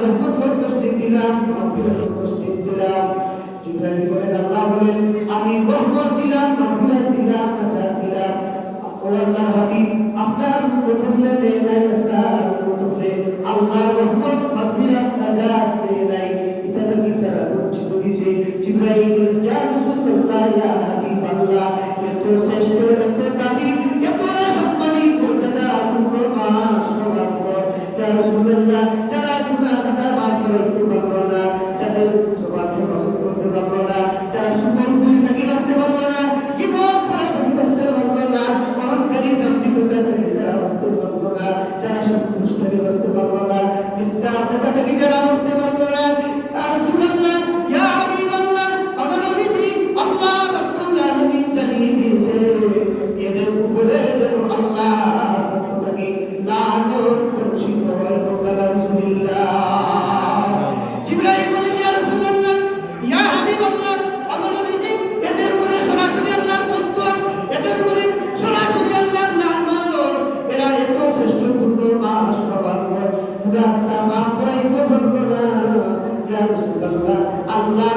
রহমত তসদিক দিলাম, মাগফিরাত তসদিক দিলাম। জিবরাইল বলেন আল্লাহ বলেন আমি রহমত দিলাম, মাগফিরাত দিলাম, নাজাত দিলাম। ও আল্লাহর হাবিব আপনার প্রথমে দেয় নাই, আপনার প্রথমে আল্লাহ রহমত মাগফিরাত নাজাত দেয় নাই, এটা কি তারা বঞ্চিত হয়েছে। জিবরাইল বলেন ইয়া রাসূলুল্লাহ ইয়া হাবিবাল্লাহ এত শ্রেষ্ঠ, এত দামি, এত সম্মানী মর্যাদা পূর্ণ মাস হওয়ার পর ইয়া রাসূলুল্লাহ যারা গুনাহ খাতা মাফ করতে পারলো না, যাদের জবানকে নজর করতে পারলো না, যারা সুন্দর ভুল থেকে বাঁচতে পারলো না, জীবন করা থেকে বাঁচতে পারলো না, অহংকারী দাম্ভিকতা থেকে যারা বাঁচতে পারলো না, যারা সন্তুষ্ট থেকে বাঁচতে পারলো না, মিথ্যা কথা থেকে যারা বাঁচতে পারলো না, ইয়া রাসূলুল্লাহ ইয়া হাবিবাল্লাহ আমার নবীজি আল্লাহ রাব্বুল আলামিন জানিয়ে দিয়েছে এদের উপরে যেন আল্লাহ তাকে লানত বর্ষিত হয়। আলহামদুলিল্লাহ। জিবরাইল বলেন ইয়া রাসূলুল্লাহ ইয়া হাবিবাল্লাহ আমার নবীজি এদের উপরে সরাসরি আল্লাহর বদ্ধ, এদের উপরে সরাসরি আল্লাহর লানত। এরা এত শ্রেষ্ঠ পূর্ণ মাস পাওয়ার পর গুনাহ মাফ করাইতে পারলো না। ইয়া রাসূলুল্লাহ আল্লাহ